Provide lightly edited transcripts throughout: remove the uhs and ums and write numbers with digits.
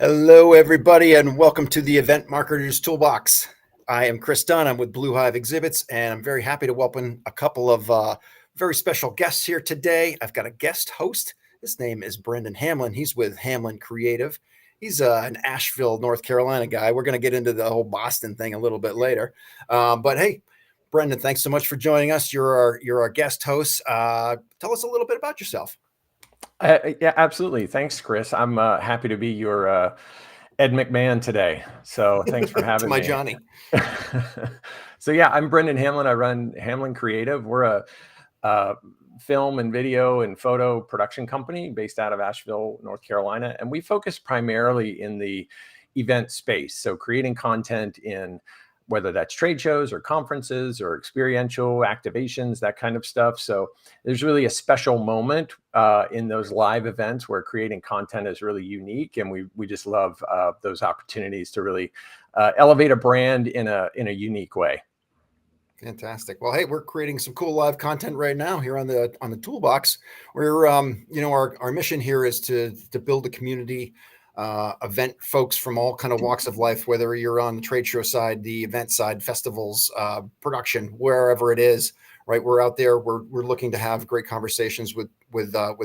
Hello, everybody, and welcome to the Event Marketers Toolbox. I am Chris Dunn. I'm with Blue Hive Exhibits, and I'm very happy to welcome a couple of very special guests here today. I've got a guest host. His name is Brendon Hamlin. He's with Hamlin Creative. He's an Asheville, North Carolina guy. We're going to get into the whole Boston thing a little bit later. But hey, Brendon, thanks so much for joining us. You're our guest host. Tell us a little bit about yourself. Yeah, absolutely. Thanks, Chris. I'm happy to be your Ed McMahon today. So thanks for having my me. Johnny. So yeah, I'm Brendon Hamlin. I run Hamlin Creative. We're a film and video and photo production company based out of Asheville, North Carolina. And we focus primarily in the event space. So creating content in whether that's trade shows or conferences or experiential activations, that kind of stuff. So there's really a special moment in those live events where creating content is really unique. And we just love those opportunities to really elevate a brand in a unique way. Fantastic. Well, hey, we're creating some cool live content right now here on the Toolbox. We're our mission here is to build a community, event folks from all kind of walks of life, whether you're on the trade show side, the event side, festivals, production, wherever it is. Right, we're out there. We're looking to have great conversations with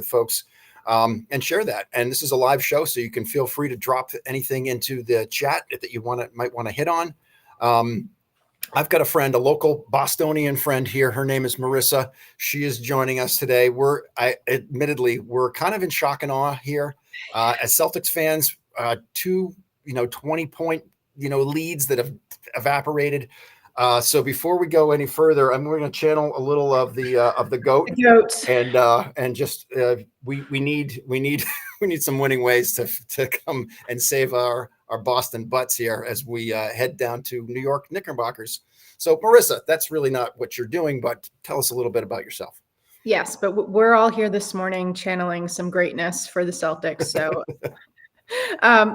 folks and share that. And this is a live show, so you can feel free to drop anything into the chat that you might want to hit on. I've got a friend, a local Bostonian friend here. Her name is Marisa. She is joining us today. Admittedly, we're kind of in shock and awe here as Celtics fans. 20-point leads that have evaporated. So before we go any further, I'm going to channel a little of the goat. And just we need some winning ways to come and save our Boston butts here as we head down to New York Knickerbockers. So Marisa, that's really not what you're doing, but tell us a little bit about yourself. Yes, but we're all here this morning channeling some greatness for the Celtics. So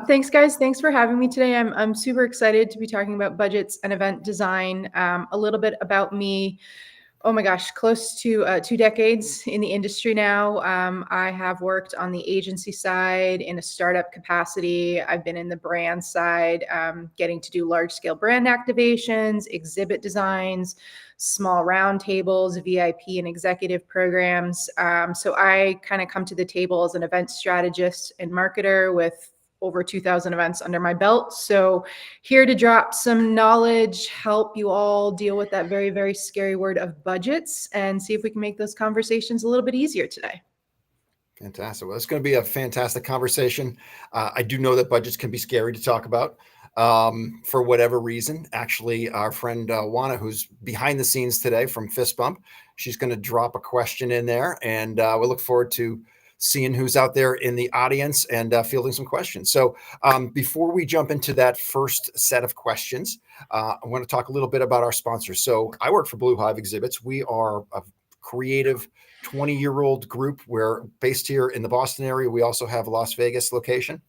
thanks, guys. Thanks for having me today. I'm super excited to be talking about budgets and event design. A little bit about me. Oh my gosh, close to 2 decades in the industry now. I have worked on the agency side in a startup capacity. I've been in the brand side, getting to do large scale brand activations, exhibit designs, small roundtables, VIP and executive programs. So I kind of come to the table as an event strategist and marketer with over 2,000 events under my belt. So here to drop some knowledge, help you all deal with that very, very scary word of budgets and see if we can make those conversations a little bit easier today. Fantastic. Well, it's going to be a fantastic conversation. I do know that budgets can be scary to talk about for whatever reason. Actually, our friend Juana, who's behind the scenes today from Fist Bump, she's going to drop a question in there, and we look forward to seeing who's out there in the audience and fielding some questions. So before we jump into that first set of questions, I want to talk a little bit about our sponsors. So I work for Blue Hive Exhibits. We are a creative 20-year-old group. We're based here in the Boston area. We also have a Las Vegas location.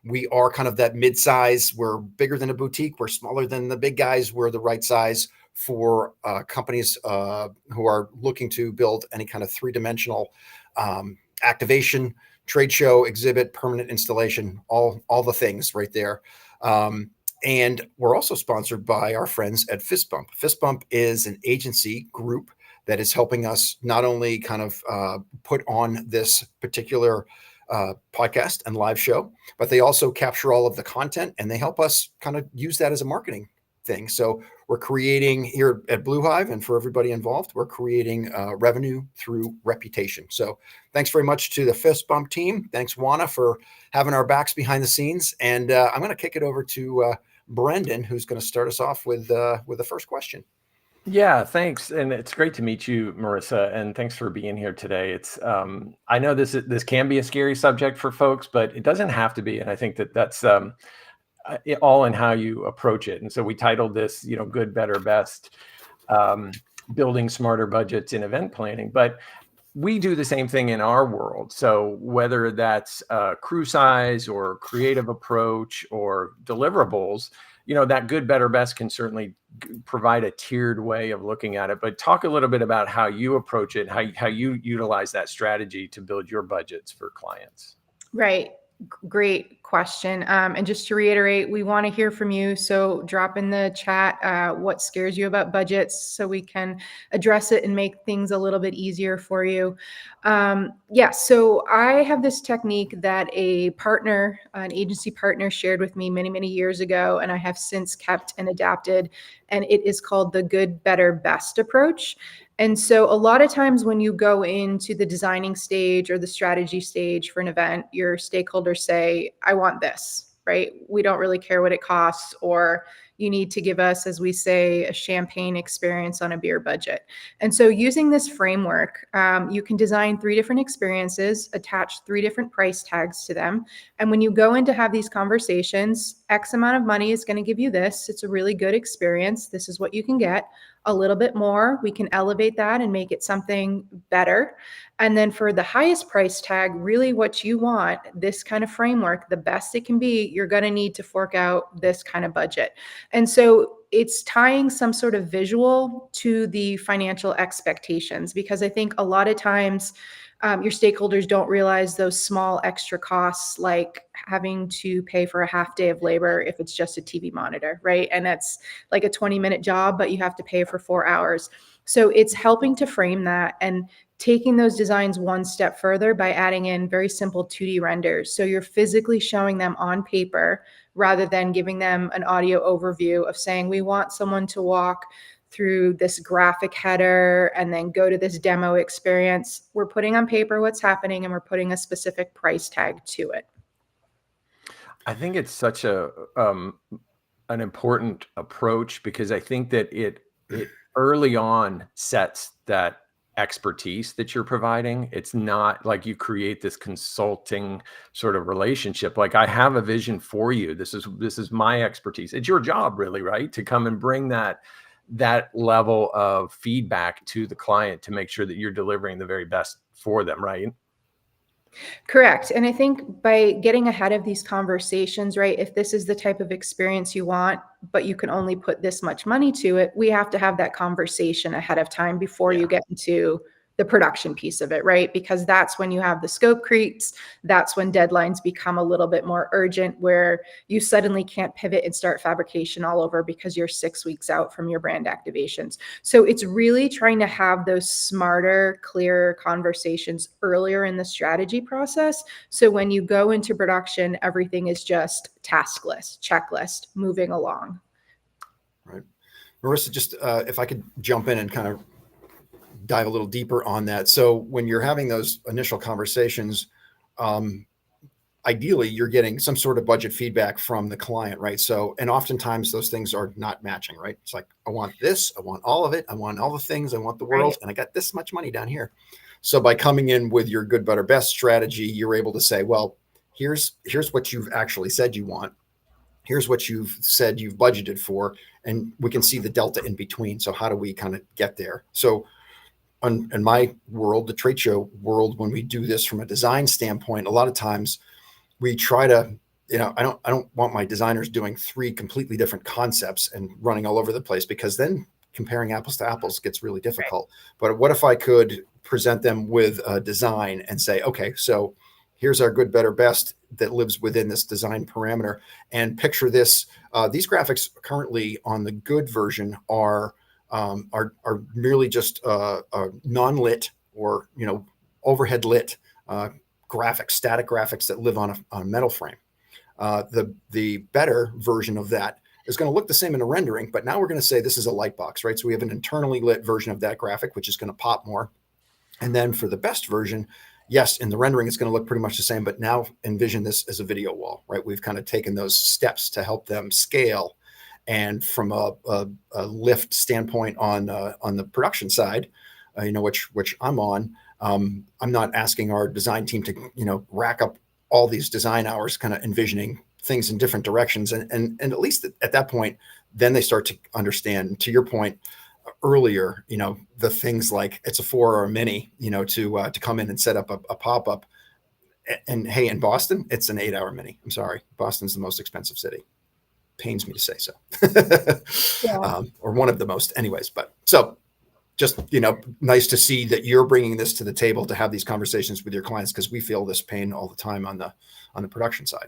We are kind of that mid-size. We're bigger than a boutique. We're smaller than the big guys. We're the right size for companies who are looking to build any kind of three-dimensional activation, trade show, exhibit, permanent installation, all the things right there. And we're also sponsored by our friends at Fist Bump. Fist Bump is an agency group that is helping us not only kind of put on this particular podcast and live show, but they also capture all of the content and they help us kind of use that as a marketing thing. So we're creating here at Blue Hive, and for everybody involved, we're creating revenue through reputation. So thanks very much to the Fist Bump team. Thanks, Juana, for having our backs behind the scenes. And I'm going to kick it over to Brendon, who's going to start us off with the first question. Yeah, thanks. And it's great to meet you, Marisa. And thanks for being here today. It's I know this can be a scary subject for folks, but it doesn't have to be. And I think that's all in how you approach it. And so we titled this, good, better, best, building smarter budgets in event planning. But we do the same thing in our world. So whether that's crew size or creative approach or deliverables, that good, better, best can certainly provide a tiered way of looking at it. But talk a little bit about how you approach it, how you utilize that strategy to build your budgets for clients. Right. Great question. And just to reiterate, we want to hear from you. So drop in the chat what scares you about budgets so we can address it and make things a little bit easier for you. So I have this technique that a partner, an agency partner, shared with me many, many years ago, and I have since kept and adapted. And it is called the good, better, best approach. And so a lot of times when you go into the designing stage or the strategy stage for an event, your stakeholders say, I want this, right? We don't really care what it costs, or you need to give us, as we say, a champagne experience on a beer budget. And so using this framework, you can design 3 different experiences, attach 3 different price tags to them. And when you go in to have these conversations, X amount of money is going to give you this. It's a really good experience. This is what you can get. A little bit more, we can elevate that and make it something better. And then for the highest price tag, really what you want, this kind of framework, the best it can be, you're going to need to fork out this kind of budget. And so it's tying some sort of visual to the financial expectations, because I think a lot of times your stakeholders don't realize those small extra costs, like having to pay for a half day of labor if it's just a TV monitor, right? And that's like a 20-minute job, but you have to pay for 4 hours. So it's helping to frame that and taking those designs one step further by adding in very simple 2D renders. So you're physically showing them on paper rather than giving them an audio overview of saying, we want someone to walk through this graphic header and then go to this demo experience. We're putting on paper what's happening and we're putting a specific price tag to it. I think it's such an important approach, because I think that it early on sets that expertise that you're providing. It's not like you create this consulting sort of relationship. Like, I have a vision for you. This is my expertise. It's your job, really, right, to come and bring that level of feedback to the client to make sure that you're delivering the very best for them, right? Correct. And I think by getting ahead of these conversations, right, if this is the type of experience you want, but you can only put this much money to it, we have to have that conversation ahead of time before you get into the production piece of it, right? Because that's when you have the scope creeps. That's when deadlines become a little bit more urgent, where you suddenly can't pivot and start fabrication all over because you're 6 weeks out from your brand activations. So it's really trying to have those smarter, clearer conversations earlier in the strategy process. So when you go into production, everything is just task list, checklist, moving along. Right. Marisa, just if I could jump in and kind of dive a little deeper on that. So when you're having those initial conversations, ideally you're getting some sort of budget feedback from the client, right? So, and oftentimes those things are not matching, right? It's like, I want this, I want all of it, I want all the things, I want the world, and I got this much money down here. So by coming in with your good, better, best strategy, you're able to say, well, here's what you've actually said you want. Here's what you've said you've budgeted for, and we can see the delta in between. So how do we kind of get there? So in my world, the trade show world, when we do this from a design standpoint, a lot of times we try to, I don't want my designers doing 3 completely different concepts and running all over the place, because then comparing apples to apples gets really difficult. But what if I could present them with a design and say, okay, so here's our good, better, best that lives within this design parameter, and picture this. These graphics currently on the good version are merely just non-lit or overhead lit graphics, static graphics that live on a metal frame. The better version of that is going to look the same in a rendering, but now we're going to say this is a light box, right? So we have an internally lit version of that graphic, which is going to pop more. And then for the best version, yes, in the rendering, it's going to look pretty much the same, but now envision this as a video wall, right? We've kind of taken those steps to help them scale. And from a lift standpoint on the production side, which I'm on, I'm not asking our design team to, rack up all these design hours, kind of envisioning things in different directions. And at least at that point, then they start to understand, to your point earlier, the things like it's a 4-hour mini, to come in and set up a pop-up. And hey, in Boston, it's an 8-hour mini. I'm sorry. Boston's the most expensive city. Pains me to say so. Or one of the most anyways. But so just, nice to see that you're bringing this to the table to have these conversations with your clients, because we feel this pain all the time on the production side.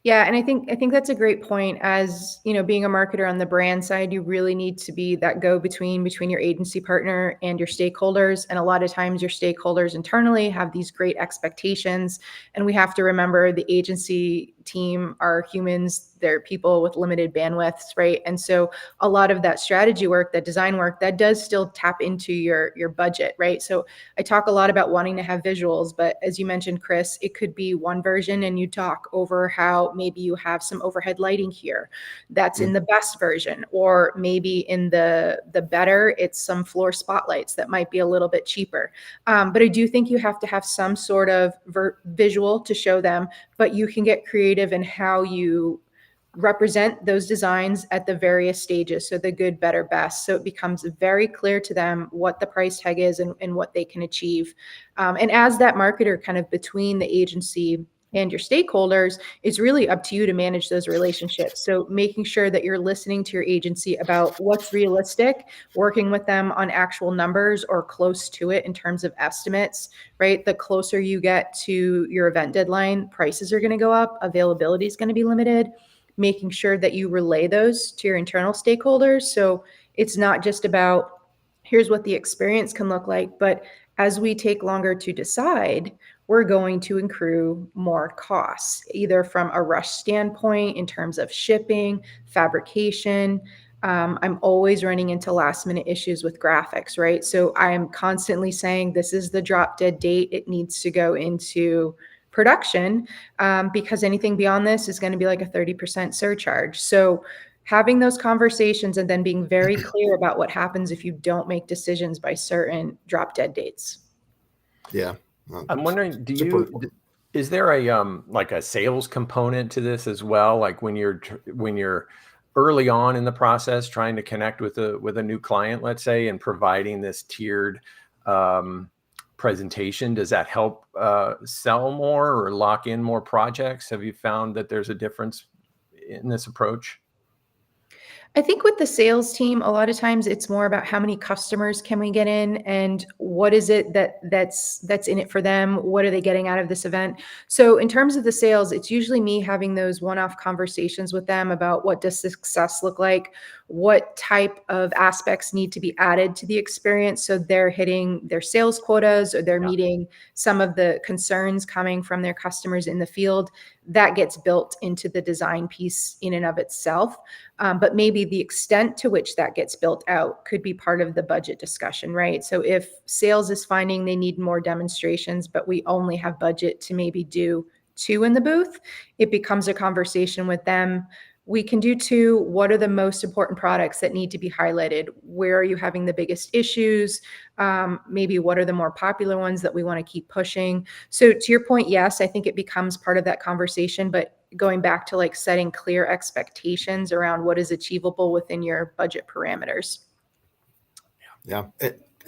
Yeah, and I think that's a great point. As being a marketer on the brand side, you really need to be that go-between between your agency partner and your stakeholders. And a lot of times your stakeholders internally have these great expectations, and we have to remember the agency team are humans. They're people with limited bandwidths, right? And so a lot of that strategy work, that design work, that does still tap into your budget, right? So I talk a lot about wanting to have visuals, but as you mentioned, Chris, it could be one version and you talk over how maybe you have some overhead lighting here. That's in the best version, or maybe in the better, it's some floor spotlights that might be a little bit cheaper. But I do think you have to have some sort of visual to show them, but you can get creative in how you represent those designs at the various stages. So the good, better, best. So it becomes very clear to them what the price tag is and what they can achieve. And as that marketer kind of between the agency and your stakeholders, it's really up to you to manage those relationships. So making sure that you're listening to your agency about what's realistic, working with them on actual numbers or close to it in terms of estimates, right? The closer you get to your event deadline, prices are going to go up, availability is going to be limited, making sure that you relay those to your internal stakeholders. So it's not just about here's what the experience can look like, but as we take longer to decide, we're going to accrue more costs, either from a rush standpoint in terms of shipping, fabrication. I'm always running into last minute issues with graphics, right? So I'm constantly saying this is the drop dead date. It needs to go into production because anything beyond this is going to be like a 30% surcharge. So having those conversations and then being very clear about what happens if you don't make decisions by certain drop dead dates. Yeah. I'm wondering, is there a like a sales component to this as well? Like when you're early on in the process, trying to connect with a new client, let's say, and providing this tiered presentation, does that help sell more or lock in more projects? Have you found that there's a difference in this approach? I think with the sales team, a lot of times it's more about how many customers can we get in and what is it that's in it for them? What are they getting out of this event? So in terms of the sales, it's usually me having those one-off conversations with them about what does success look like? What type of aspects need to be added to the experience so they're hitting their sales quotas or they're meeting some of the concerns coming from their customers in the field. That gets built into the design piece in and of itself. But maybe the extent to which that gets built out could be part of the budget discussion, right? So if sales is finding they need more demonstrations, but we only have budget to maybe do 2 in the booth, it becomes a conversation with them. We can do 2. What are the most important products that need to be highlighted? Where are you having the biggest issues? Maybe what are the more popular ones that we want to keep pushing? So to your point, yes, I think it becomes part of that conversation, but going back to like setting clear expectations around what is achievable within your budget parameters. Yeah.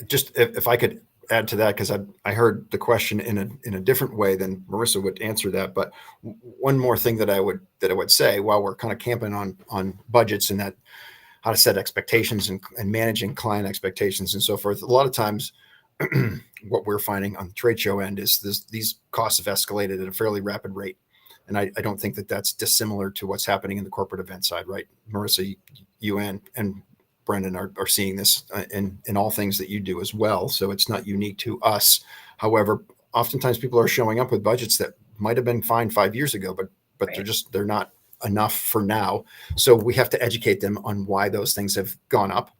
Just if I could add to that, because I heard the question in a different way than Marisa would answer that. But one more thing that I would say while we're kind of camping on budgets and that how to set expectations and managing client expectations and so forth. A lot of times what we're finding on the trade show end is these costs have escalated at a fairly rapid rate. And I don't think that that's dissimilar to what's happening in the corporate event side, right? Marisa, you and Brendon are seeing this in all things that you do as well. So it's not unique to us. However, oftentimes people are showing up with budgets that might have been fine 5 years ago, but right. they're not enough for now. So we have to educate them on why those things have gone up.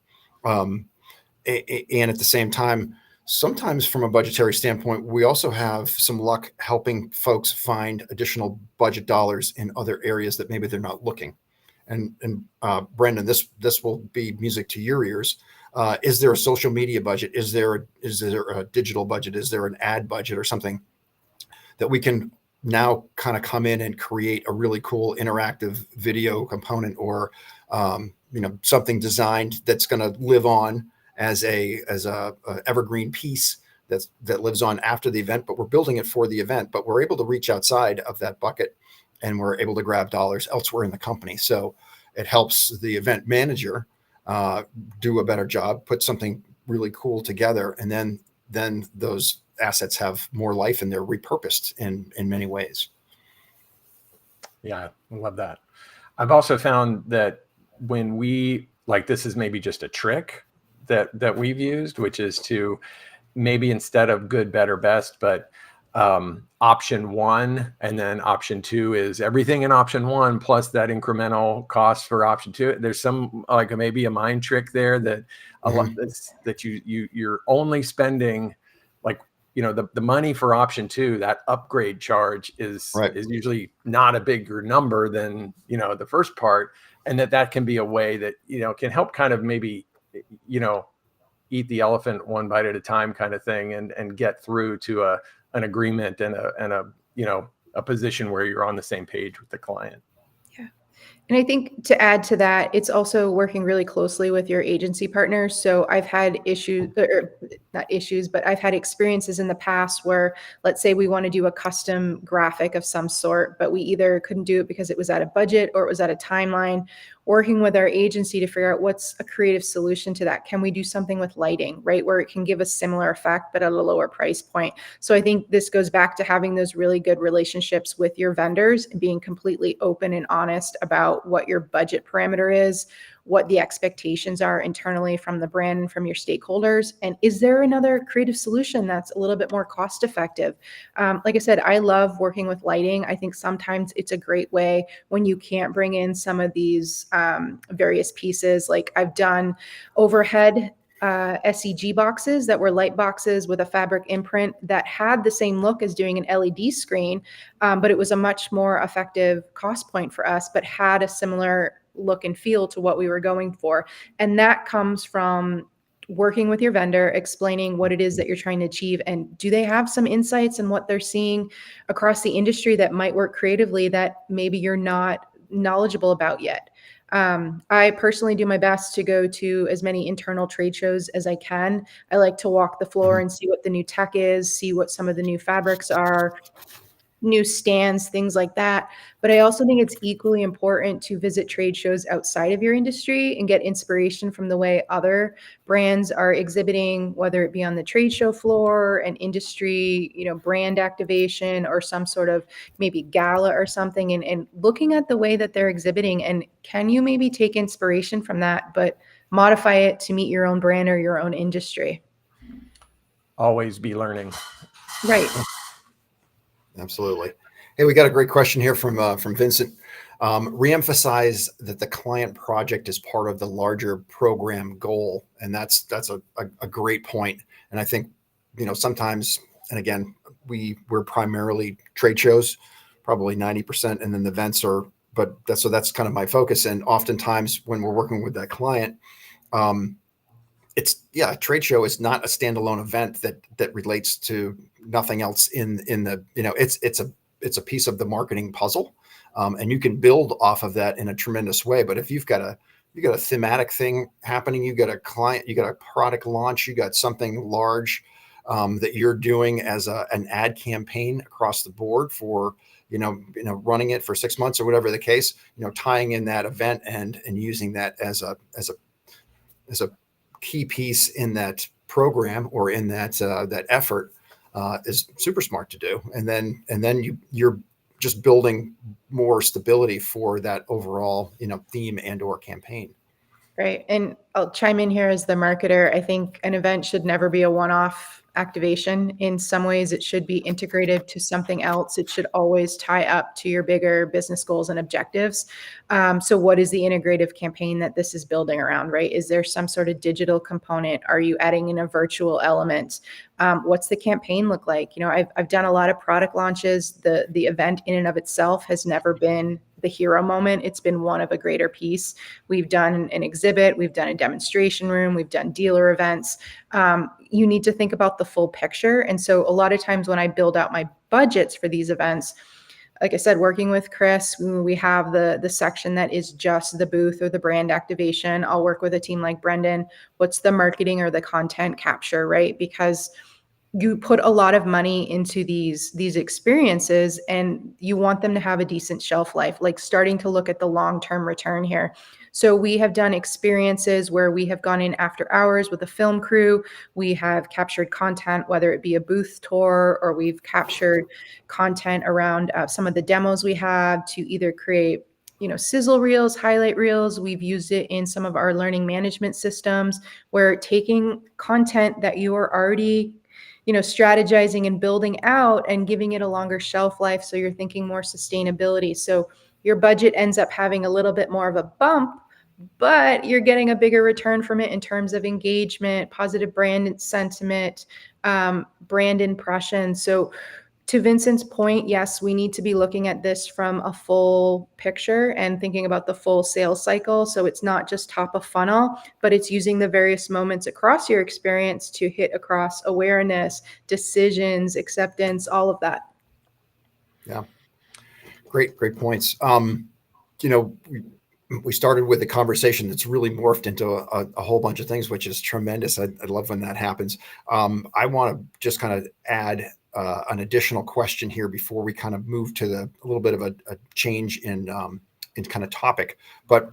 And at the same time, sometimes from a budgetary standpoint, we also have some luck helping folks find additional budget dollars in other areas that maybe they're not looking. And Brendon, this will be music to your ears. Is there a social media budget? Is there a digital budget? Is there an ad budget or something that we can now kind of come in and create a really cool interactive video component or something designed that's going to live on as a evergreen piece that lives on after the event, but we're building it for the event, but we're able to reach outside of that bucket and we're able to grab dollars elsewhere in the company. So it helps the event manager do a better job, put something really cool together. And then those assets have more life and they're repurposed in many ways. Yeah, I love that. I've also found that when we, like, this is maybe just a trick that we've used, which is to maybe instead of good, better, best, but option one, and then option two is everything in option one plus that incremental cost for option two. There's some, like, maybe a mind trick there that a lot that you're only spending, like, the money for option two, that upgrade charge is usually not a bigger number than the first part, and that can be a way that can help kind of maybe eat the elephant one bite at a time kind of thing, and get through to an agreement and a position where you're on the same page with the client. Yeah. And I think to add to that, it's also working really closely with your agency partners. So I've had issues, or not issues, but I've had experiences in the past where, let's say we want to do a custom graphic of some sort, but we either couldn't do it because it was out of budget or it was out of timeline. Working with our agency to figure out what's a creative solution to that. Can we do something with lighting, right, where it can give a similar effect, but at a lower price point? So I think this goes back to having those really good relationships with your vendors and being completely open and honest about what your budget parameter is, what the expectations are internally from the brand and from your stakeholders. And is there another creative solution that's a little bit more cost effective? Like I said, I love working with lighting. I think sometimes it's a great way when you can't bring in some of these various pieces. Like I've done overhead SEG boxes that were light boxes with a fabric imprint that had the same look as doing an LED screen, but it was a much more effective cost point for us, but had a similar look and feel to what we were going for. And that comes from working with your vendor, explaining what it is that you're trying to achieve, and do they have some insights in what they're seeing across the industry that might work creatively that maybe you're not knowledgeable about yet. I personally do my best to go to as many internal trade shows as I can. I like to walk the floor and see what the new tech is, see what some of the new fabrics are, new stands, things like that. But I also think it's equally important to visit trade shows outside of your industry and get inspiration from the way other brands are exhibiting, whether it be on the trade show floor, an industry, brand activation, or some sort of maybe gala or something, and looking at the way that they're exhibiting. And can you maybe take inspiration from that, but modify it to meet your own brand or your own industry? Always be learning. Right. Absolutely. Hey, we got a great question here from Vincent. Reemphasize that the client project is part of the larger program goal, and that's a great point. And I think sometimes, and again, we're primarily trade shows, probably 90%, and then the events are. But that's kind of my focus. And oftentimes when we're working with that client, a trade show is not a standalone event that relates to nothing else in the, it's a piece of the marketing puzzle. And you can build off of that in a tremendous way. But if you've got a thematic thing happening, you got a client, you got a product launch, you got something large that you're doing as an ad campaign across the board for, running it for 6 months or whatever the case, tying in that event and using that as a key piece in that program or in that effort is super smart to do. And then you're just building more stability for that overall, theme and or campaign. Right. And I'll chime in here as the marketer. I think an event should never be a one-off activation. In some ways, it should be integrated to something else. It should always tie up to your bigger business goals and objectives. So what is the integrative campaign that this is building around, right? Is there some sort of digital component? Are you adding in a virtual element? What's the campaign look like? I've done a lot of product launches. The event in and of itself has never been the hero moment. It's been one of a greater piece. We've done an exhibit, we've done a demonstration room, we've done dealer events. You need to think about the full picture. And so a lot of times when I build out my budgets for these events, like I said, working with Chris, we have the section that is just the booth or the brand activation. I'll work with a team like Brendon. What's the marketing or the content capture, right? Because you put a lot of money into these experiences, and you want them to have a decent shelf life, like starting to look at the long-term return here. So we have done experiences where we have gone in after hours with a film crew. We have captured content, whether it be a booth tour, or we've captured content around some of the demos we have to either create, sizzle reels, highlight reels. We've used it in some of our learning management systems, where taking content that you are already strategizing and building out and giving it a longer shelf life. So you're thinking more sustainability. So your budget ends up having a little bit more of a bump, but you're getting a bigger return from it in terms of engagement, positive brand sentiment, brand impression. So to Vincent's point, yes, we need to be looking at this from a full picture and thinking about the full sales cycle. So it's not just top of funnel, but it's using the various moments across your experience to hit across awareness, decisions, acceptance, all of that. Yeah. Great points. We started with a conversation that's really morphed into a whole bunch of things, which is tremendous. I love when that happens. I want to just kind of add an additional question here before we kind of move to a little bit of a change in kind of topic, but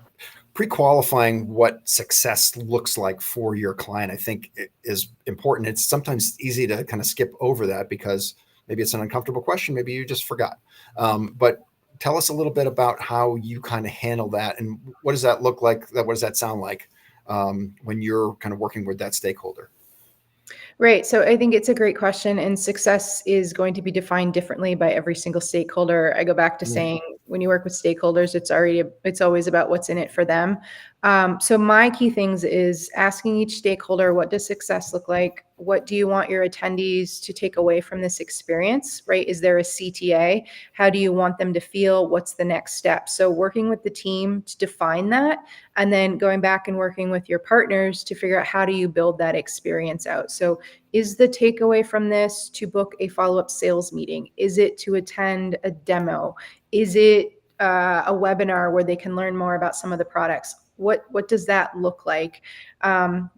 pre-qualifying what success looks like for your client, I think is important. It's sometimes easy to kind of skip over that because maybe it's an uncomfortable question. Maybe you just forgot. But tell us a little bit about how you kind of handle that, and what does that look like? What does that sound like when you're kind of working with that stakeholder? Right. So I think it's a great question, and success is going to be defined differently by every single stakeholder. I go back to saying, when you work with stakeholders, it's always about what's in it for them. So my key things is asking each stakeholder, what does success look like? What do you want your attendees to take away from this experience, right? Is there a CTA? How do you want them to feel? What's the next step? So working with the team to define that, and then going back and working with your partners to figure out how do you build that experience out. So is the takeaway from this to book a follow-up sales meeting? Is it to attend a demo? Is it a webinar where they can learn more about some of the products? What does that look like? And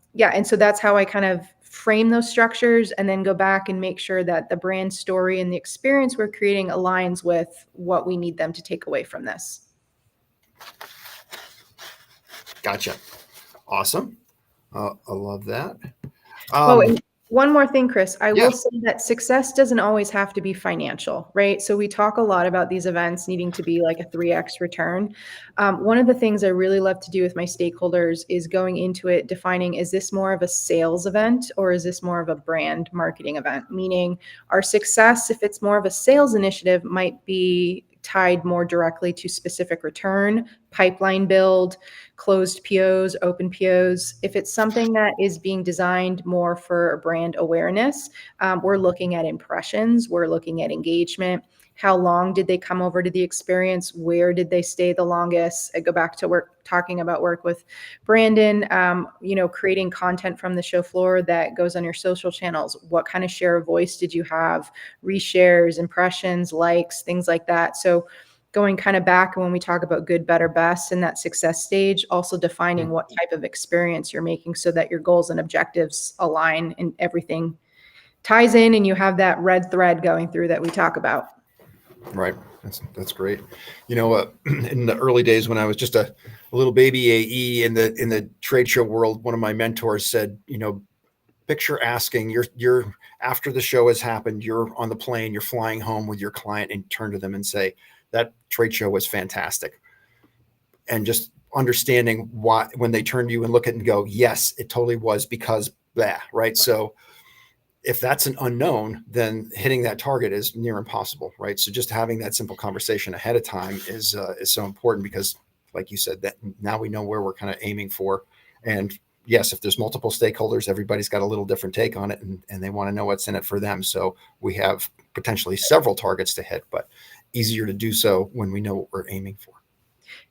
so that's how I kind of frame those structures, and then go back and make sure that the brand story and the experience we're creating aligns with what we need them to take away from this. Gotcha. Awesome. I love that. And one more thing, Chris, I Yeah. will say that success doesn't always have to be financial, right? So we talk a lot about these events needing to be like a 3x return. One of the things I really love to do with my stakeholders is going into it, defining, is this more of a sales event or is this more of a brand marketing event? Meaning our success, if it's more of a sales initiative, might be tied more directly to specific return, pipeline build, closed POs, open POs. If it's something that is being designed more for brand awareness, we're looking at impressions, we're looking at engagement. How long did they come over to the experience? Where did they stay the longest? I go back to talking about work with Brandon, creating content from the show floor that goes on your social channels. What kind of share of voice did you have? Reshares, impressions, likes, things like that. So going kind of back when we talk about good, better, best in that success stage, also defining what type of experience you're making so that your goals and objectives align and everything ties in, and you have that red thread going through that we talk about. Right. That's great. In the early days when I was just a little baby AE in the trade show world, one of my mentors said, picture asking, you're after the show has happened, you're on the plane, you're flying home with your client, and turn to them and say, that trade show was fantastic. And just understanding why, when they turn to you and look at it and go, yes, it totally was because that, right? So if that's an unknown, then hitting that target is near impossible, right? So just having that simple conversation ahead of time is so important, because like you said, that now we know where we're kind of aiming for. And yes, if there's multiple stakeholders, everybody's got a little different take on it, and they want to know what's in it for them. So we have potentially several targets to hit, but easier to do so when we know what we're aiming for.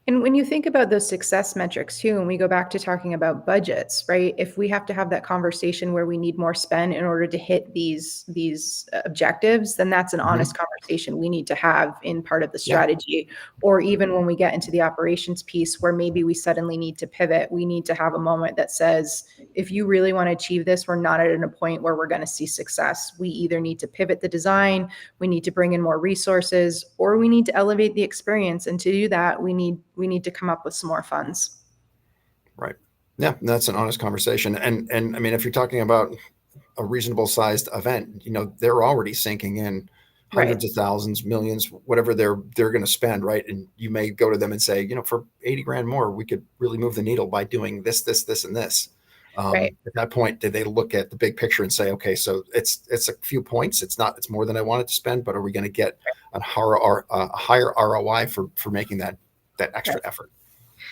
And when you think about those success metrics too, and we go back to talking about budgets, right? If we have to have that conversation where we need more spend in order to hit these objectives, then that's an honest conversation we need to have in part of the Yeah. strategy. Or even when we get into the operations piece where maybe we suddenly need to pivot, we need to have a moment that says, if you really want to achieve this, we're not at a point where we're going to see success. We either need to pivot the design, we need to bring in more resources, or we need to elevate the experience. And to do that, we need to come up with some more funds. Right. Yeah, that's an honest conversation. And I mean, if you're talking about a reasonable sized event, they're already sinking in hundreds of thousands, millions, whatever they're going to spend, right? And you may go to them and say, for 80 grand more, we could really move the needle by doing this, and this. Right. At that point, did they look at the big picture and say, okay, so it's a few points, it's more than I wanted to spend, but are we going to get a higher ROI for making that extra effort?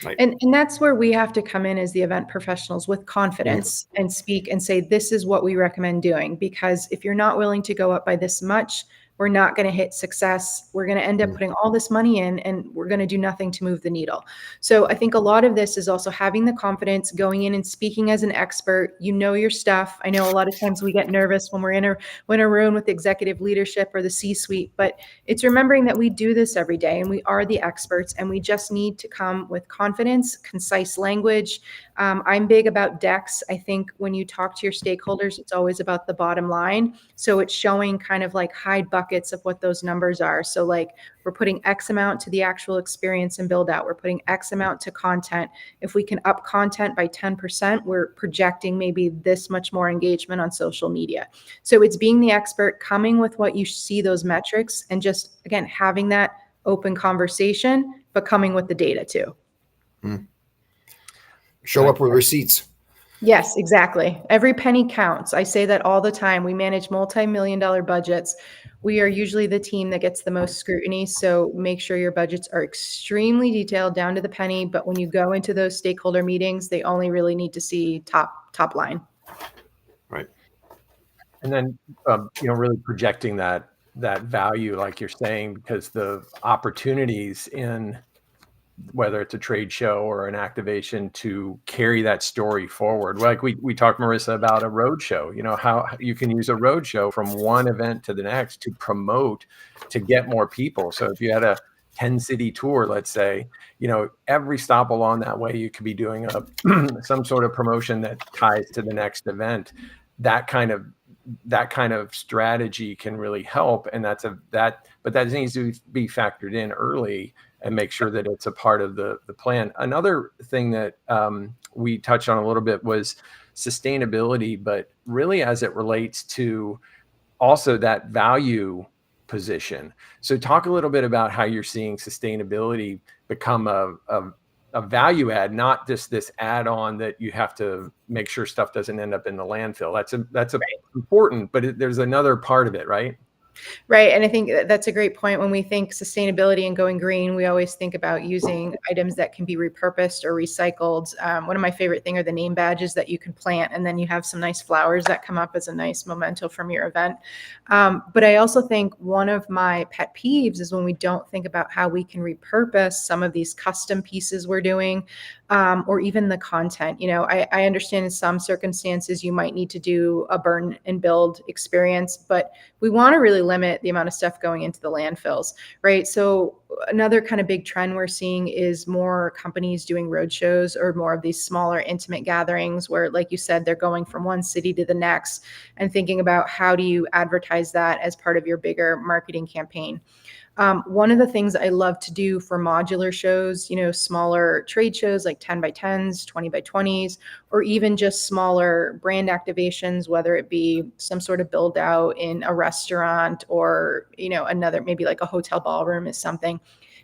Right. And that's where we have to come in as the event professionals with confidence and speak and say, this is what we recommend doing. Because if you're not willing to go up by this much, we're not going to hit success. We're going to end up putting all this money in and we're going to do nothing to move the needle. So I think a lot of this is also having the confidence, going in and speaking as an expert. You know your stuff. I know a lot of times we get nervous when we're in a room with executive leadership or the C-suite, but it's remembering that we do this every day and we are the experts and we just need to come with confidence, concise language. I'm big about decks. I think when you talk to your stakeholders, it's always about the bottom line. So it's showing kind of like hide buckets of what those numbers are. So like we're putting X amount to the actual experience and build out. We're putting X amount to content. If we can up content by 10%, we're projecting maybe this much more engagement on social media. So it's being the expert, coming with what you see those metrics, and just, again, having that open conversation, but coming with the data too. Show up with receipts. Yes, exactly. Every penny counts. I say that all the time. We manage multi-million-dollar budgets. We are usually the team that gets the most scrutiny. So make sure your budgets are extremely detailed down to the penny. But when you go into those stakeholder meetings, they only really need to see top line. Right. And then, really projecting that value, like you're saying, because the opportunities in whether it's a trade show or an activation to carry that story forward. Like we talked, Marisa, about a road show, how you can use a road show from one event to the next to promote, to get more people. So if you had a 10-city tour, let's say, every stop along that way, you could be doing some sort of promotion that ties to the next event. That kind of strategy can really help. And but that needs to be factored in early and make sure that it's a part of the plan. Another thing that we touched on a little bit was sustainability, but really as it relates to also that value position. So talk a little bit about how you're seeing sustainability become a value add, not just this add-on that you have to make sure stuff doesn't end up in the landfill. That's important, but there's another part of it, right? Right. And I think that's a great point. When we think sustainability and going green, we always think about using items that can be repurposed or recycled. One of my favorite things are the name badges that you can plant, and then you have some nice flowers that come up as a nice memento from your event. But I also think one of my pet peeves is when we don't think about how we can repurpose some of these custom pieces we're doing, or even the content. I understand in some circumstances you might need to do a burn and build experience, but we want to really limit the amount of stuff going into the landfills, right? So another kind of big trend we're seeing is more companies doing road shows or more of these smaller intimate gatherings where, like you said, they're going from one city to the next and thinking about how do you advertise that as part of your bigger marketing campaign. One of the things I love to do for modular shows, smaller trade shows like 10 by 10s, 20 by 20s, or even just smaller brand activations, whether it be some sort of build out in a restaurant or, another, maybe like a hotel ballroom is something,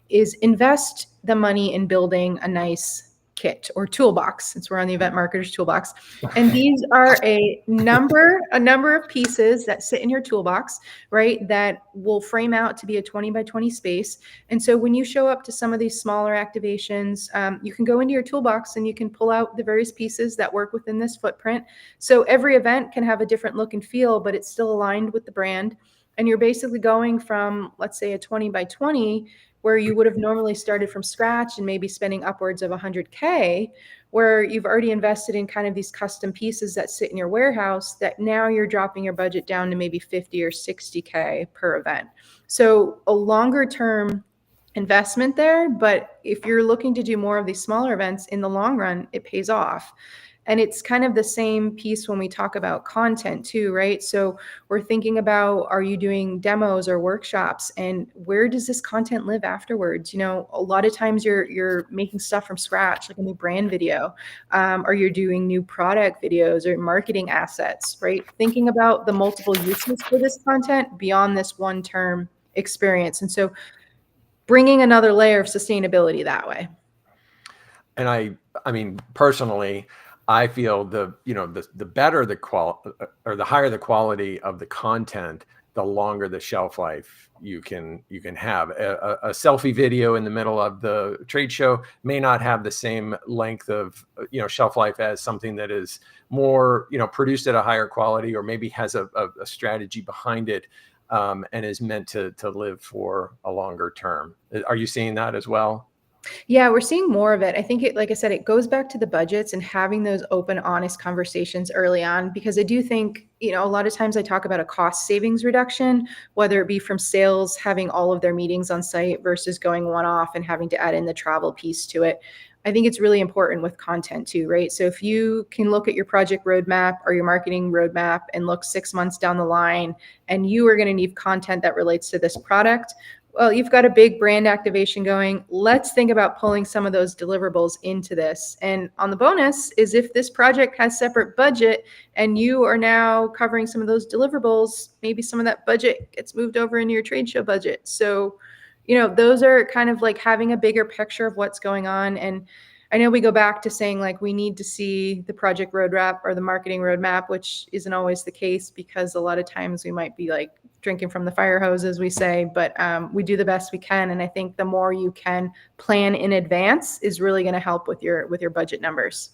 is invest the money in building a nice kit or toolbox, since we're on the event marketer's toolbox. And these are a number of pieces that sit in your toolbox, right, that will frame out to be a 20 by 20 space. And so when you show up to some of these smaller activations, you can go into your toolbox and you can pull out the various pieces that work within this footprint. So every event can have a different look and feel, but it's still aligned with the brand. And you're basically going from, let's say, a 20 by 20 where you would have normally started from scratch and maybe spending upwards of 100K, where you've already invested in kind of these custom pieces that sit in your warehouse, that now you're dropping your budget down to maybe 50 or 60K per event. So a longer term investment there, but if you're looking to do more of these smaller events in the long run, it pays off. And it's kind of the same piece when we talk about content too, right? So we're thinking about, are you doing demos or workshops, and where does this content live afterwards? You know, a lot of times you're making stuff from scratch, like a new brand video, or you're doing new product videos or marketing assets, right? Thinking about the multiple uses for this content beyond this one term experience. And so bringing another layer of sustainability that way. And I mean, personally, I feel the better the quality, or the higher the quality of the content, the longer the shelf life you can have. A selfie video in the middle of the trade show may not have the same length of shelf life as something that is more produced at a higher quality, or maybe has a strategy behind it, and is meant to live for a longer term. Are you seeing that as well? Yeah, we're seeing more of it. I think like I said, it goes back to the budgets and having those open, honest conversations early on, because I do think, a lot of times I talk about a cost savings reduction, whether it be from sales, having all of their meetings on site versus going one-off and having to add in the travel piece to it. I think it's really important with content too, right? So if you can look at your project roadmap or your marketing roadmap and look 6 months down the line, and you are going to need content that relates to this product, well, you've got a big brand activation going. Let's think about pulling some of those deliverables into this. And on the bonus is, if this project has separate budget and you are now covering some of those deliverables, maybe some of that budget gets moved over into your trade show budget. So, those are kind of like having a bigger picture of what's going on. And I know we go back to saying like we need to see the project roadmap or the marketing roadmap, which isn't always the case, because a lot of times we might be like drinking from the fire hose, as we say, but we do the best we can. And I think the more you can plan in advance is really going to help with your budget numbers.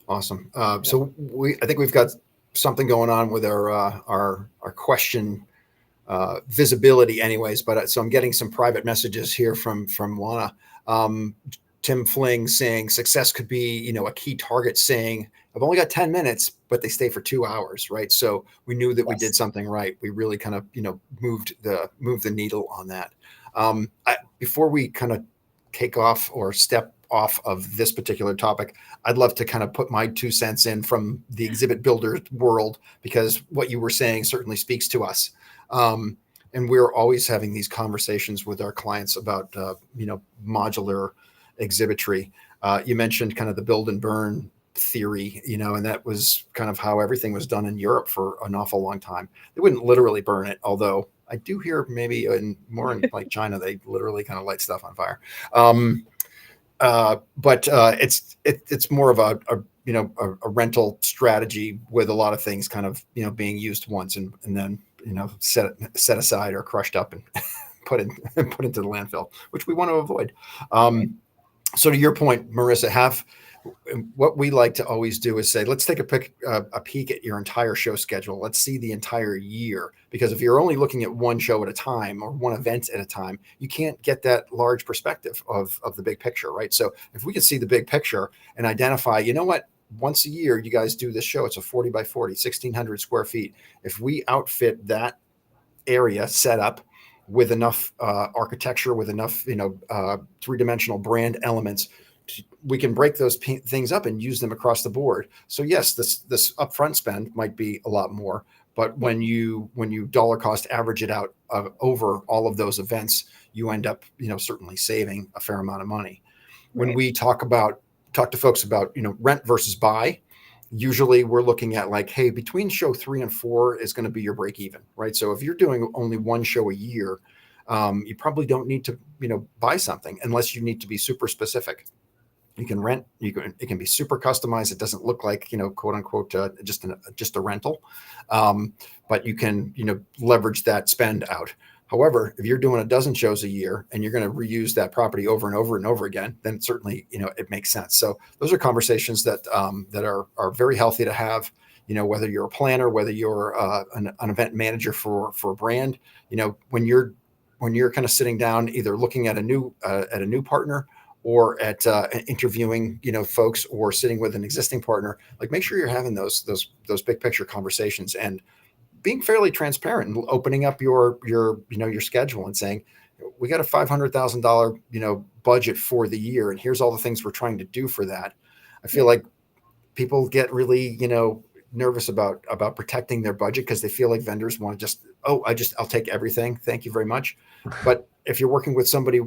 Awesome. So I think we've got something going on with our question visibility anyways, but so I'm getting some private messages here from Juana. Tim Fling saying success could be, a key target, saying I've only got 10 minutes, but they stay for 2 hours, right? So we knew that we did something right. We really kind of, moved the needle on that. Before we kind of take off or step off of this particular topic, I'd love to kind of put my 2 cents in from the exhibit builder world, because what you were saying certainly speaks to us. And we're always having these conversations with our clients about, modular exhibitry. You mentioned kind of the build and burn theory, and that was kind of how everything was done in Europe for an awful long time. They wouldn't literally burn it, although I do hear maybe more in like China, they literally kind of light stuff on fire. But it's more of a rental strategy, with a lot of things kind of, being used once and then, set aside or crushed up and put into the landfill, which we want to avoid. So to your point, Marisa, what we like to always do is say, let's take a peek at your entire show schedule. Let's see the entire year, because if you're only looking at one show at a time or one event at a time, you can't get that large perspective of the big picture, right? So if we can see the big picture and identify, once a year, you guys do this show, it's a 40 by 40, 1,600 square feet. If we outfit that area set up with enough architecture, with enough, three-dimensional brand elements, we can break those things up and use them across the board. So yes, this upfront spend might be a lot more, but when you dollar cost average it out over all of those events, you end up, certainly saving a fair amount of money. When we talk to folks about, rent versus buy, usually we're looking at like, hey, between show 3 and 4 is going to be your break even, right? So if you're doing only one show a year, you probably don't need to, buy something unless you need to be super specific. You can rent, it can be super customized. It doesn't look like, quote unquote, just a rental. But you can, leverage that spend out. However, if you're doing a dozen shows a year and you're going to reuse that property over and over and over again, then certainly, it makes sense. So those are conversations that are very healthy to have, whether you're a planner, whether you're an event manager for a brand, when you're when you're kind of sitting down, either looking at a new partner, or at interviewing, folks, or sitting with an existing partner, like make sure you're having those big picture conversations and being fairly transparent and opening up your schedule and saying, we got a $500,000 budget for the year, and here's all the things we're trying to do for that. I feel like people get really nervous about protecting their budget because they feel like vendors want to I'll take everything, thank you very much. But if you're working with somebody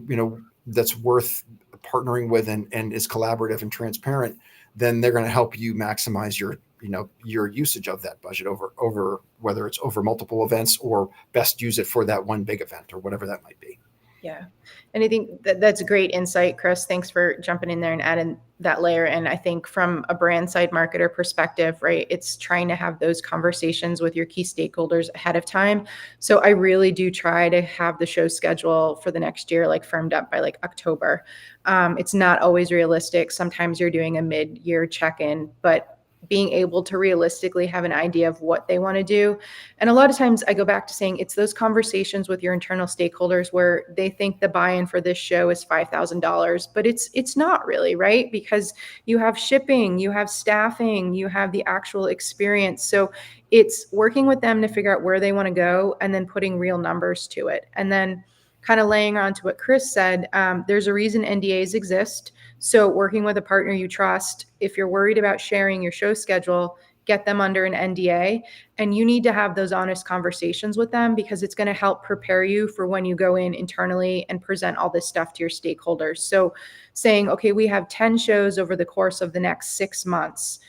that's worth partnering with and is collaborative and transparent, then they're going to help you maximize your usage of that budget over whether it's over multiple events or best use it for that one big event or whatever that might be. Yeah. And I think that's a great insight, Chris. Thanks for jumping in there and adding that layer. And I think from a brand side marketer perspective, right, it's trying to have those conversations with your key stakeholders ahead of time. So I really do try to have the show schedule for the next year, like firmed up by like October. It's not always realistic. Sometimes you're doing a mid-year check-in, but being able to realistically have an idea of what they want to do. And a lot of times I go back to saying it's those conversations with your internal stakeholders where they think the buy-in for this show is $5,000, but it's not really, right? Because you have shipping, you have staffing, you have the actual experience. So it's working with them to figure out where they want to go and then putting real numbers to it. And then kind of laying on to what Chris said, there's a reason NDAs exist. So working with a partner you trust, if you're worried about sharing your show schedule, get them under an NDA. And you need to have those honest conversations with them because it's going to help prepare you for when you go in internally and present all this stuff to your stakeholders. So saying, okay, we have 10 shows over the course of the next 6 months.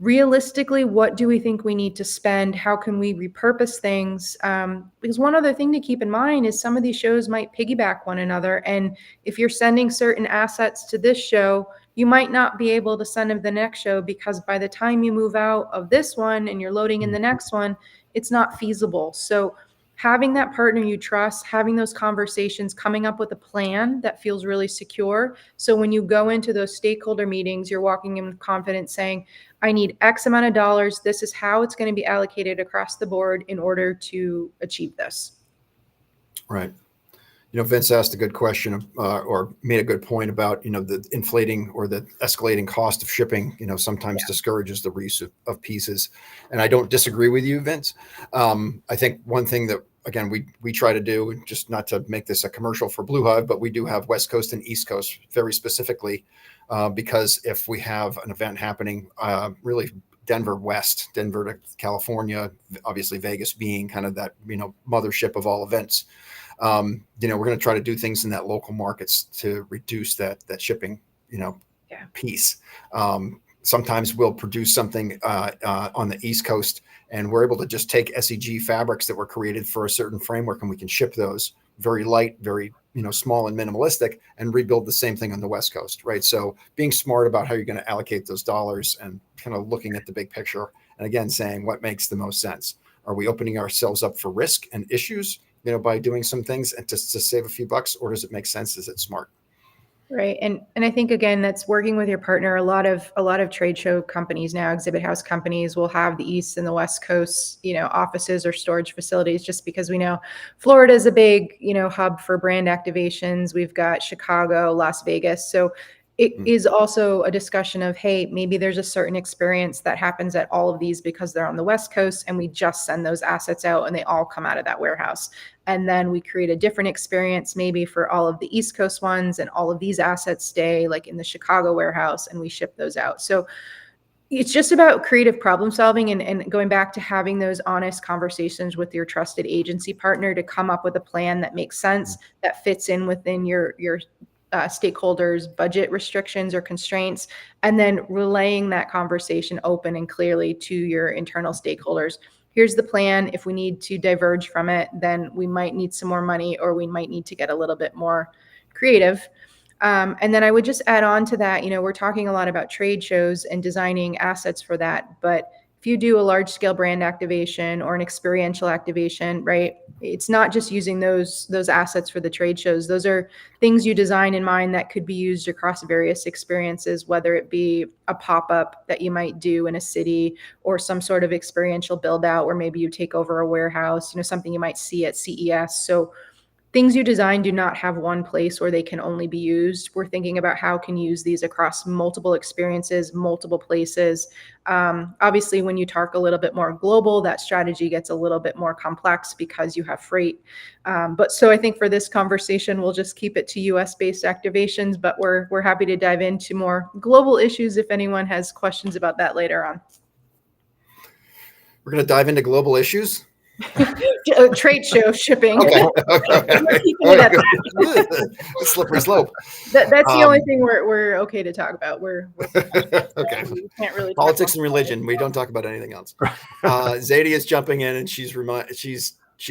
Realistically, what do we think we need to spend? How can we repurpose things? Because one other thing to keep in mind is some of these shows might piggyback one another. And if you're sending certain assets to this show, you might not be able to send them the next show because by the time you move out of this one and you're loading in the next one, it's not feasible. So having that partner you trust, having those conversations, coming up with a plan that feels really secure. So when you go into those stakeholder meetings, you're walking in with confidence saying, I need X amount of dollars. This is how it's going to be allocated across the board in order to achieve this. Right. Vince asked a good question or made a good point about, the inflating or the escalating cost of shipping, sometimes discourages the reuse of pieces. And I don't disagree with you, Vince. I think one thing that, again, we try to do, just not to make this a commercial for Blue Hive, but we do have West Coast and East Coast very specifically because if we have an event happening, really Denver to California, obviously Vegas being kind of that, mothership of all events. We're going to try to do things in that local markets to reduce that shipping, piece. Sometimes we'll produce something on the East Coast and we're able to just take SEG fabrics that were created for a certain framework and we can ship those very light, very, small and minimalistic and rebuild the same thing on the West Coast, right? So being smart about how you're going to allocate those dollars and kind of looking at the big picture and again, saying what makes the most sense. Are we opening ourselves up for risk and issues, by doing some things and to save a few bucks, or does it make sense? Is it smart? Right. And I think, again, that's working with your partner. A lot of trade show companies now, exhibit house companies will have the East and the West Coast, offices or storage facilities, just because we know Florida is a big, hub for brand activations. We've got Chicago, Las Vegas. So it is also a discussion of, hey, maybe there's a certain experience that happens at all of these because they're on the West Coast and we just send those assets out and they all come out of that warehouse. And then we create a different experience maybe for all of the East Coast ones and all of these assets stay like in the Chicago warehouse and we ship those out. So it's just about creative problem solving and going back to having those honest conversations with your trusted agency partner to come up with a plan that makes sense, that fits in within your stakeholders' budget restrictions or constraints, and then relaying that conversation open and clearly to your internal stakeholders. Here's the plan. If we need to diverge from it, then we might need some more money or we might need to get a little bit more creative. And then I would just add on to that, we're talking a lot about trade shows and designing assets for that, but if you do a large scale brand activation or an experiential activation, right, it's not just using those assets for the trade shows. Those are things you design in mind that could be used across various experiences, whether it be a pop-up that you might do in a city or some sort of experiential build out where maybe you take over a warehouse, something you might see at CES. So things you design do not have one place where they can only be used. We're thinking about how can you use these across multiple experiences, multiple places. Obviously, when you talk a little bit more global, that strategy gets a little bit more complex because you have freight. But so I think for this conversation, we'll just keep it to US-based activations, but we're happy to dive into more global issues if anyone has questions about that later on. We're going to dive into global issues. Trade show shipping. Okay. We're keeping it at that. Slippery slope. That's the only thing we're okay to talk about. We're okay. We can't really Politics and religion. We don't talk about anything else. Zadie is jumping in, and she's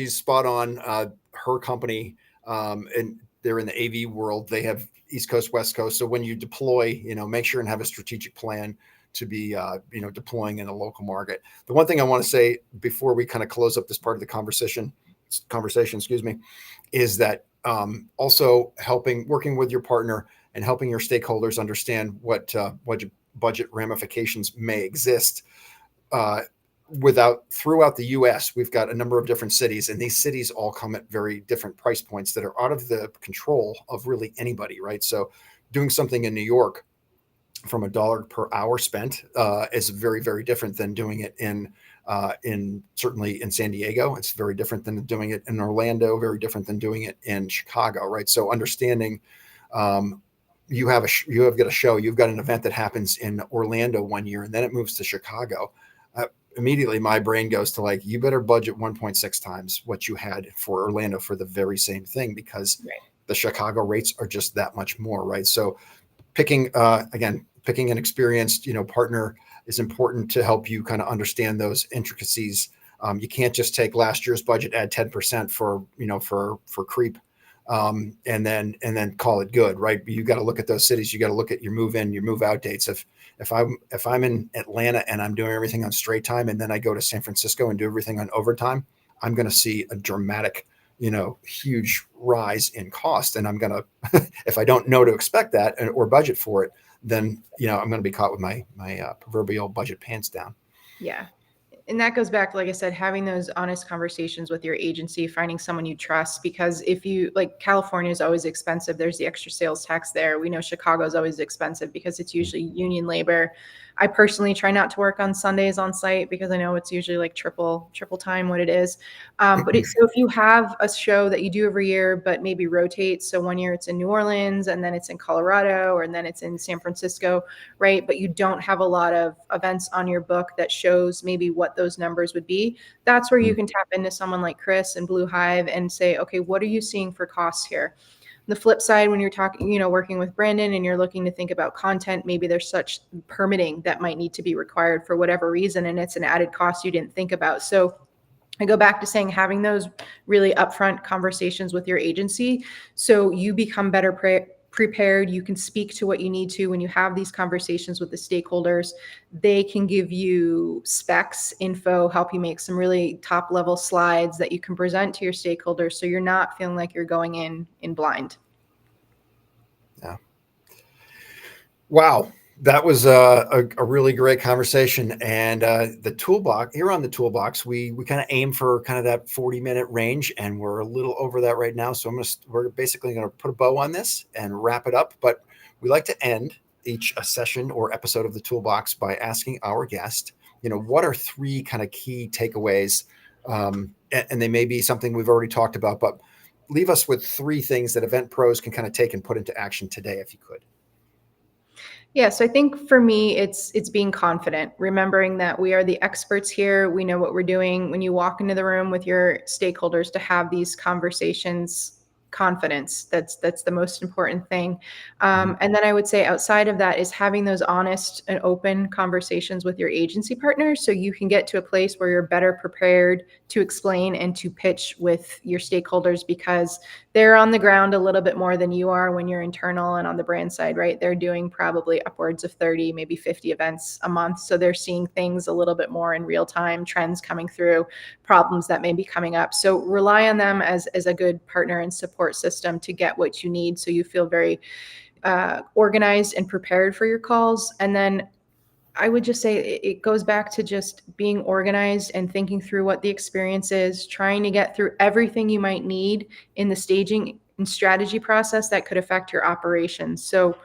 spot on. Her company, and they're in the AV world. They have East Coast, West Coast. So when you deploy, make sure and have a strategic plan to be, deploying in a local market. The one thing I want to say before we kind of close up this part of the conversation, is that also working with your partner and helping your stakeholders understand what budget ramifications may exist. Throughout the U.S., we've got a number of different cities, and these cities all come at very different price points that are out of the control of really anybody, right? So doing something in New York from $1 per hour spent is very, very different than doing it in certainly in San Diego. It's very different than doing it in Orlando, very different than doing it in Chicago, right? So understanding you've got an event that happens in Orlando one year, and then it moves to Chicago. Immediately my brain goes to you better budget 1.6 times what you had for Orlando for the very same thing, because the Chicago rates are just that much more, right? So picking an experienced, partner is important to help you kind of understand those intricacies. You can't just take last year's budget, add 10% for creep, and then call it good, right? You got to look at those cities. You got to look at your move in, your move out dates. If I'm in Atlanta and I'm doing everything on straight time, and then I go to San Francisco and do everything on overtime, I'm going to see a dramatic, huge rise in cost. And I'm going to, if I don't know to expect that or budget for it, then, I'm going to be caught with my proverbial budget pants down. Yeah. And that goes back, like I said, having those honest conversations with your agency, finding someone you trust, because if you California is always expensive. There's the extra sales tax there. We know Chicago is always expensive because it's usually union labor. I personally try not to work on Sundays on site because I know it's usually triple time what it is. So if you have a show that you do every year, but maybe rotates, so one year it's in New Orleans and then it's in Colorado and then it's in San Francisco, right? But you don't have a lot of events on your book that shows maybe what those numbers would be. That's where you can tap into someone like Chris and Blue Hive and say, okay, what are you seeing for costs here? The flip side, when you're talking, working with Brandon and you're looking to think about content, maybe there's such permitting that might need to be required for whatever reason, and it's an added cost you didn't think about. So I go back to saying having those really upfront conversations with your agency so you become better prepared. You can speak to what you need to when you have these conversations with the stakeholders. They can give you specs, info, help you make some really top level slides that you can present to your stakeholders so you're not feeling like you're going in blind. Yeah. Wow. That was a really great conversation. And the Toolbox, here on the Toolbox, we kind of aim for kind of that 40-minute range, and we're a little over that right now. So we're basically going to put a bow on this and wrap it up. But we like to end each session or episode of the Toolbox by asking our guest, what are 3 kind of key takeaways? And they may be something we've already talked about, but leave us with 3 things that event pros can kind of take and put into action today, if you could. Yeah, so I think for me, it's being confident, remembering that we are the experts here. We know what we're doing. When you walk into the room with your stakeholders to have these conversations, confidence, that's the most important thing. And then I would say outside of that is having those honest and open conversations with your agency partners so you can get to a place where you're better prepared to explain and to pitch with your stakeholders, because they're on the ground a little bit more than you are when you're internal and on the brand side, right? They're doing probably upwards of 30, maybe 50 events a month. So they're seeing things a little bit more in real time, trends coming through, problems that may be coming up. So rely on them as a good partner and support system to get what you need so you feel very organized and prepared for your calls. And then I would just say it goes back to just being organized and thinking through what the experience is, trying to get through everything you might need in the staging and strategy process that could affect your operations. So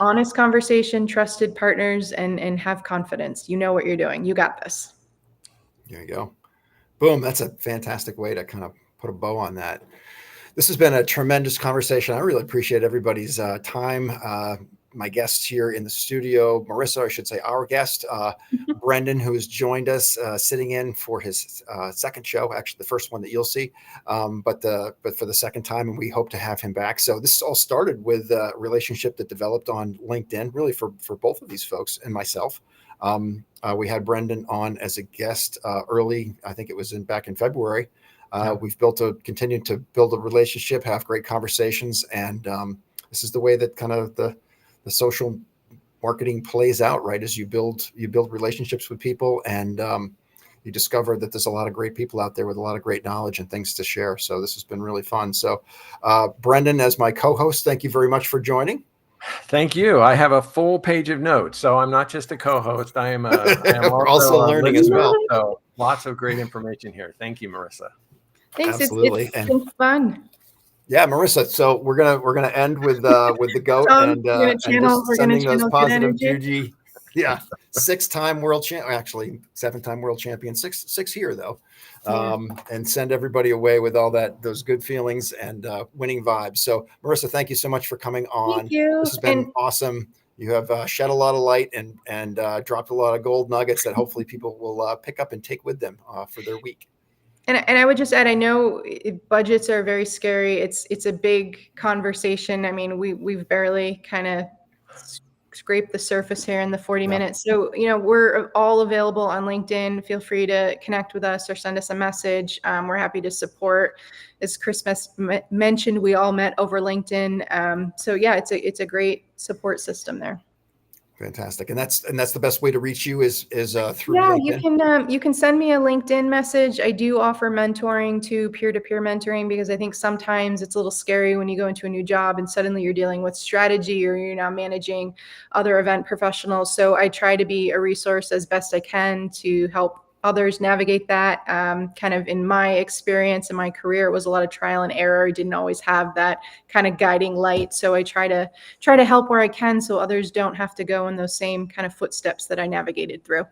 honest conversation, trusted partners, and have confidence. You know what you're doing. You got this. There you go. Boom. That's a fantastic way to kind of put a bow on that. This has been a tremendous conversation. I really appreciate everybody's time. My guests here in the studio, Marisa, I should say our guest, Brendon, who has joined us, sitting in for his second show, actually the first one that you'll see, but for the second time, and we hope to have him back. So this all started with a relationship that developed on LinkedIn, really for both of these folks and myself. We had Brendon on as a guest early, I think it was back in February. We've continued to build a relationship, have great conversations, and this is the way that kind of the social marketing plays out, right? As you build relationships with people, and you discover that there's a lot of great people out there with a lot of great knowledge and things to share. So this has been really fun. So Brendon, as my co-host, thank you very much for joining. Thank you. I have a full page of notes, so I'm not just a co-host. I am also learning as well. So lots of great information here. Thank you, Marisa. Thanks. Absolutely. It's been fun. Yeah, Marisa. So we're gonna end with the goat and just sending those positive juju. Yeah, 6-time world champion, actually 7-time world champion, six here though, and send everybody away with all those good feelings and winning vibes. So Marisa, thank you so much for coming on. Thank you. This has been awesome. You have shed a lot of light and dropped a lot of gold nuggets that hopefully people will pick up and take with them for their week. And I would just add, I know budgets are very scary. It's a big conversation. I mean, we've barely kind of scraped the surface here in the 40 minutes. So, we're all available on LinkedIn. Feel free to connect with us or send us a message. We're happy to support. As Chris mentioned, we all met over LinkedIn. So yeah, it's a great support system there. Fantastic. And that's the best way to reach you is through LinkedIn? You can send me a LinkedIn message. I do offer mentoring to peer-to-peer mentoring because I think sometimes it's a little scary when you go into a new job and suddenly you're dealing with strategy or you're now managing other event professionals. So I try to be a resource as best I can to help others navigate that. Kind of in my experience in my career, it was a lot of trial and error. I didn't always have that kind of guiding light. So I try to help where I can so others don't have to go in those same kind of footsteps that I navigated through.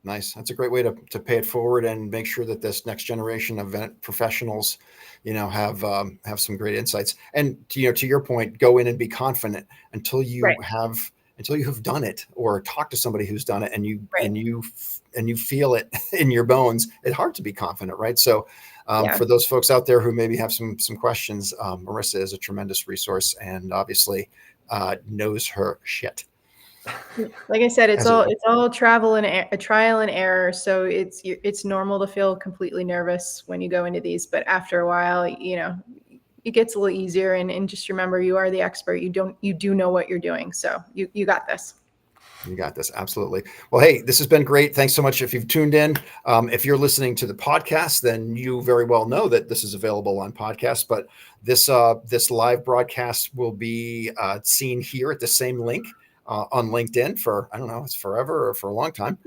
Nice. That's a great way to pay it forward and make sure that this next generation of event professionals, have some great insights. And to your point, go in and be confident until you have done it or talk to somebody who's done it and you feel it in your bones. It's hard to be confident, right? So for those folks out there who maybe have some questions, Marisa is a tremendous resource and obviously knows her shit. Like I said, it's all trial and error. So it's normal to feel completely nervous when you go into these, but after a while, it gets a little easier. And just remember, you are the expert. You do know what you're doing. So you got this. You got this. Absolutely. Well, hey, this has been great. Thanks so much. If you've tuned in, if you're listening to the podcast, then you very well know that this is available on podcast, but this live broadcast will be seen here at the same link on LinkedIn for, I don't know, it's forever or for a long time.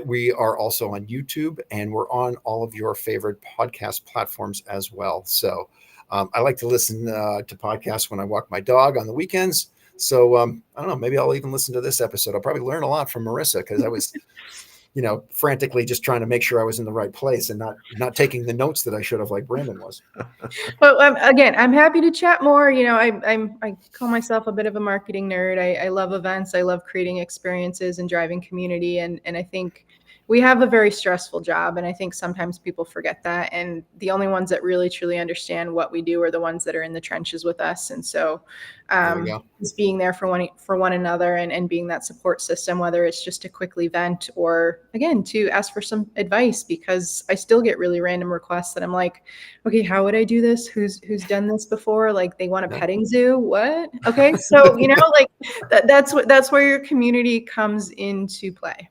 We are also on YouTube and we're on all of your favorite podcast platforms as well. So I like to listen to podcasts when I walk my dog on the weekends. So I don't know, maybe I'll even listen to this episode. I'll probably learn a lot from Marisa because I was, frantically just trying to make sure I was in the right place and not taking the notes that I should have, like Brendon was. Well, again, I'm happy to chat more. I call myself a bit of a marketing nerd. I love events. I love creating experiences and driving community. And I think we have a very stressful job. And I think sometimes people forget that. And the only ones that really, truly understand what we do are the ones that are in the trenches with us. And so just being there for one another and being that support system, whether it's just a quick vent or, again, to ask for some advice, because I still get really random requests that I'm like, okay, how would I do this? Who's done this before? Like they want a petting zoo. What? Okay. So, that's where your community comes into play.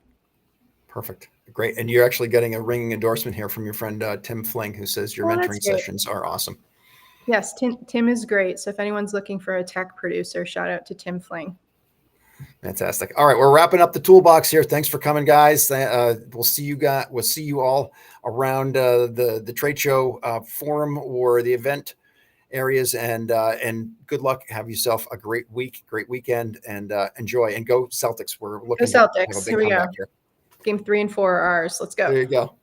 Perfect. Great. And you're actually getting a ringing endorsement here from your friend, Tim Fling, who says your mentoring sessions are awesome. Yes. Tim is great. So if anyone's looking for a tech producer, shout out to Tim Fling. Fantastic. All right, we're wrapping up the toolbox here. Thanks for coming, guys. We'll see you all around the trade show forum or the event areas, and good luck. Have yourself a great weekend, and enjoy, and go Celtics. We're looking Go Celtics. to have a big Here we go. comeback here. Game 3 and 4 are ours. Let's go. There you go.